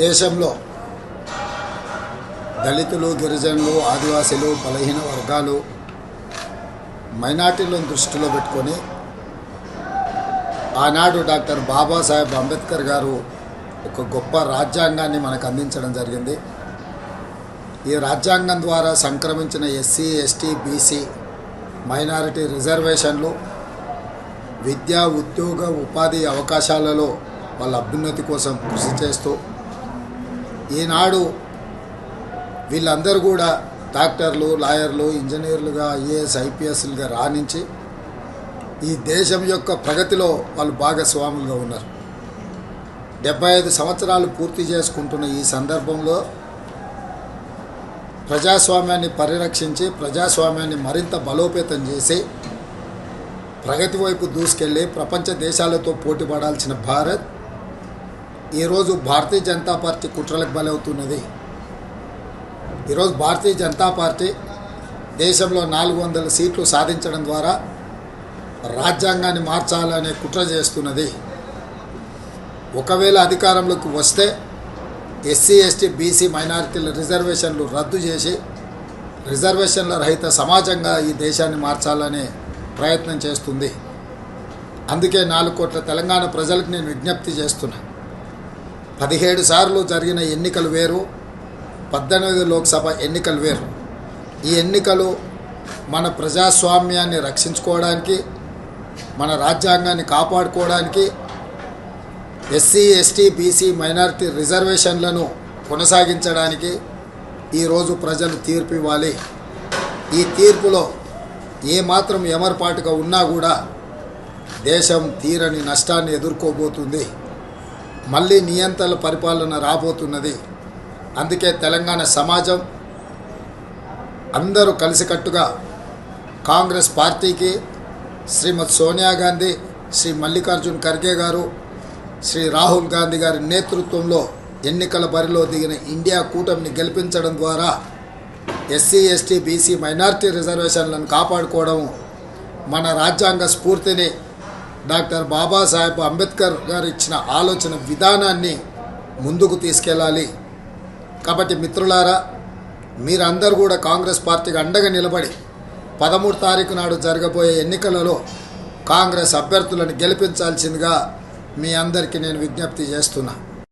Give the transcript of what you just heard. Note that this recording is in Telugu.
దేశంలో దళితులు, గిరిజనులు, ఆదివాసీలు, బలహీన వర్గాలు, మైనార్టీలను దృష్టిలో పెట్టుకొని ఆనాడు డాక్టర్ బాబాసాహెబ్ అంబేద్కర్ గారు ఒక గొప్ప రాజ్యాంగాన్ని మనకు అందించడం జరిగింది. ఈ రాజ్యాంగం ద్వారా సంక్రమించిన ఎస్సీ, ఎస్టీ, బీసీ, మైనారిటీ రిజర్వేషన్లు విద్యా, ఉద్యోగ, ఉపాధి అవకాశాలలో వాళ్ళ అభ్యున్నతి కోసం కృషి చేస్తూ ఈనాడు వీళ్ళందరూ కూడా డాక్టర్లు, లాయర్లు, ఇంజనీర్లుగా, ఐఏఎస్, ఐపీఎస్లుగా రాణించి ఈ దేశం యొక్క ప్రగతిలో వాళ్ళు భాగస్వాములుగా ఉన్నారు. 75 సంవత్సరాలు పూర్తి చేసుకుంటున్న ఈ సందర్భంలో ప్రజాస్వామ్యాన్ని పరిరక్షించి ప్రజాస్వామ్యాన్ని మరింత బలోపేతం చేసి ప్రగతి వైపు దూసుకెళ్ళి ప్రపంచ దేశాలతో పోటీ పడాల్సిన భారత్ ఈరోజు భారతీయ జనతా పార్టీ కుట్రలకు బలవుతున్నది. ఈరోజు భారతీయ జనతా పార్టీ దేశంలో 400 సీట్లు సాధించడం ద్వారా రాజ్యాంగాన్ని మార్చాలనే కుట్ర చేస్తున్నది. ఒకవేళ అధికారంలోకి వస్తే ఎస్సీ, ఎస్టీ, బీసీ, మైనారిటీల రిజర్వేషన్లు రద్దు చేసి రిజర్వేషన్ల రహిత సమాజంగా ఈ దేశాన్ని మార్చాలనే ప్రయత్నం చేస్తుంది. అందుకే 4 కోట్ల తెలంగాణ ప్రజలకు నేను విజ్ఞప్తి చేస్తున్నా. 17 సార్లు జరిగిన ఎన్నికలు వేరు, 18 లోక్సభ ఎన్నికలు వేరు. ఈ ఎన్నికలు మన ప్రజాస్వామ్యాన్ని రక్షించుకోవడానికి, మన రాజ్యాంగాన్ని కాపాడుకోవడానికి, ఎస్సీ, ఎస్టీ, బీసీ, మైనారిటీ రిజర్వేషన్లను కొనసాగించడానికి ఈరోజు ప్రజలు తీర్పు ఇవ్వాలి. ఈ తీర్పులో ఏమాత్రం ఎమరపాటుగా ఉన్నా కూడా దేశం తీరని నష్టాన్ని ఎదుర్కోబోతుంది. మళ్ళీ నియంత్రణ పరిపాలన రాబోతున్నది. అందుకే తెలంగాణ సమాజం అందరూ కలిసికట్టుగా కాంగ్రెస్ పార్టీకి, శ్రీమతి సోనియా గాంధీ, శ్రీ మల్లికార్జున్ ఖర్గే గారు, శ్రీ రాహుల్ గాంధీ గారి నేతృత్వంలో ఎన్నికల బరిలో దిగిన ఇండియా కూటమిని గెలిపించడం ద్వారా ఎస్సీ, ఎస్టీ, బీసీ, మైనారిటీ రిజర్వేషన్లను కాపాడుకోవడం, మన రాజ్యాంగ స్ఫూర్తిని డాక్టర్ బాబాసాహెబ్ అంబేద్కర్ గారు ఇచ్చిన ఆలోచన విధానాన్ని ముందుకు తీసుకెళ్ళాలి. కాబట్టి మిత్రులారా, మీరందరూ కూడా కాంగ్రెస్ పార్టీకి అండగా నిలబడి 13 తారీఖు నాడు జరగబోయే ఎన్నికలలో కాంగ్రెస్ అభ్యర్థులను గెలిపించాల్సిందిగా మీ అందరికీ నేను విజ్ఞప్తి చేస్తున్నా.